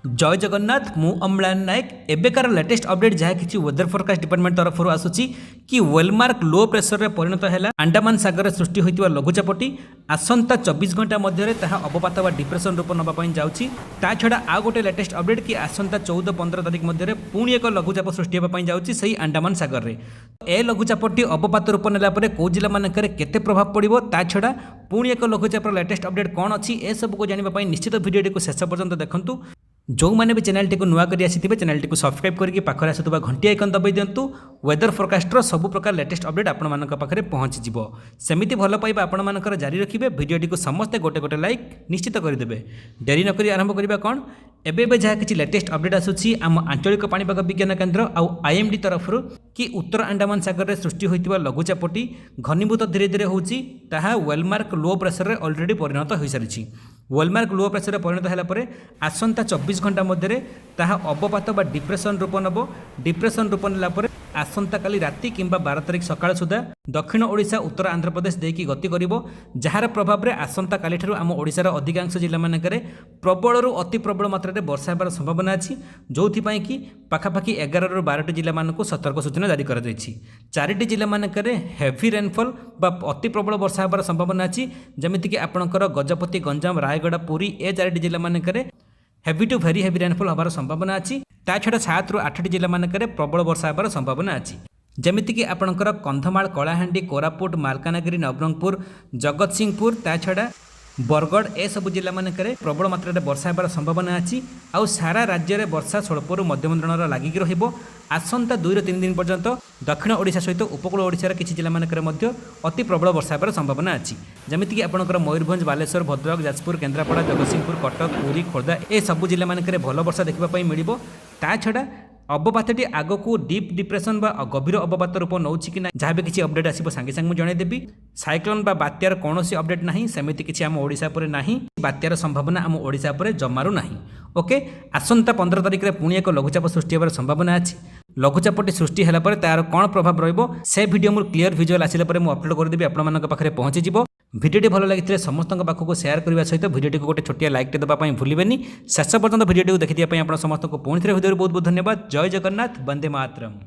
जय जगन्नाथ मु अम्लान नायक एबेकार latest update जहाँ कि वेदर फोरकास्ट डिपार्टमेंट तरफ आसूची कि वेलमार्क लो प्रेसर रे परिणत है अंडमान सागर में सृष्टि होता लघुचापटी आसंता 24 घंटा मध्य अवपात व डिप्रेशन रूप नापी जाऊँगी ता छड़ा आउ गोटे लेटेस्ट अपडेट कि आसंता 14-15 तारीख मध्य पुणी एक लघुचाप सृष्टि होगापी जाऊँगी से अंडमान सागर में ए लघुचापटी अवपात रूप नेला कौ जिला मानक केते प्रभाव पड़ो ता छड़ा पुणी एक लघुचाप लेटेस्ट अपडेट कौन अच्छी ए सबको जानापी निश्चित भिडियो को शेष पर्यंत देखूँ जो मैंने भी चैनल टी नुआ कर चैनल टी सब्सक्राइब करके पाखर आसुवा घंटी आइकन दबाई दिंतु वेदर फोरकास्टर सब प्रकार लेटेस्ट अपडेट आपण पाखे पहुँची सेमती भल पाइबा आपण मानकर जारी रखिए भिडियो टी समस्ते गोटे गोटे लाइक निश्चित करदे डेरी नक आरंभ करवा कौन एबे जहाँ किसी लेटेस्ट अपडेट आसूची आम आंचलिक पाणीपाग विज्ञान केन्द्र आउ आईएमडी तरफ कि उत्तर अंडमान सागर में सृष्टि होता लघुचापटी घनीभूत धीरे धीरे होची ताहा वेलमार्क लो प्रेसर रे ऑलरेडी परिणत हो सारी वेलमार्क लो प्रेसर रे परिणत है आसंता 24 घंटा मध्य ताहा अवपात बा डिप्रेशन रूप नब डिप्रेशन रूप नेला आसंता काली राति किंबा 12 तारीख सकाळ सुधा दक्षिण ओडिशा उत्तर आंध्र प्रदेश देकी गति करिवो जार प्रभाव रे आसंता काली ठारू आम ओडिशार अधिकांश जिला मानकरे प्रबल रु अति प्रबल मात्रा रे वर्षा होबार संभावना अछि जोथि पई कि पाखापाखि 11 रु 12 जिला मानकु सतर्क सूचना जारी करा जायछि 4 जिला मानकरे हेवी रेनफॉल बा अति प्रबल वर्षा होबार संभावना अछि जेमिति कि आपणकर गजपति गंजाम रायगड़ा पुरी ए 4 जिला मानकरे heavy to very heavy rainfall होबार संभावना अछि ता छड़ा 7 रु 8 जिला मानकरे प्रबल वर्षा होबार संभावना अछि जेमिति कि आपणकर कंधमाल कलाहांडी कोरापुट मालकानगिरी नवरंगपुर जगतसिंहपुर ता छड़ा बरगढ़ ए सब जिला मानकरे प्रबल मात्रा रे वर्षा होबार संभावना अछि आउ सारा राज्य रे वर्षा स्वल्परू मध्यम धरणर लागिक रहिबो आसंता 2 ରୁ 3 दिन पर्यंत दक्षिण ओडिशा सहित उपकूल ओडिशार किछि जिला मानकरे मध्य अति प्रबल वर्षा होबार संभावना अछि जेमिति कि आपणकर मयूरभंज बालेश्वर भद्रक जाजपुर केन्द्रापड़ा जगतसिंहपुर कटक पुरी खोर्धा ए सब जिला मानकरे भल वर्षा देखिबा पई मिलिबो ता छड़ा अवपातटी आगकू डीप डिप्रेशन बा गभीर अवपात रूप नौछि कि ना जहाँ भी किसी अपडेट आसिबो सांगे सांगे जनईदेवी साइक्लोन बा बात्यार कौनसी अपडेट नाही सेमिति किछि आम ओडिशा परे नाही बात्यार संभावना आम ओडिशा परे जमारू नाही ओके आसंता 15 तारीख रे पुणी एक लघुचाप सृष्टि होबार संभावना अछि लघुचापटी सृष्टि होला परे तार कोन प्रभाव रहइबो से वीडियो मोर क्लियर विजुअल आसिला परे मु अपलोड कर देबी आपण मानक पाखरे पहुंची जिवो भिडियोटी भल लगी समस्त पाखक शेयर करने सहित भिडियोटी को गोटे छोटिया लाइक देवाई भूलें शेष पर्यटन भिडियो देखा आप समस्त को पुणी थे भिडियो बहुत बहुत धन्यवाद जय जगन्नाथ वंदे मातरम।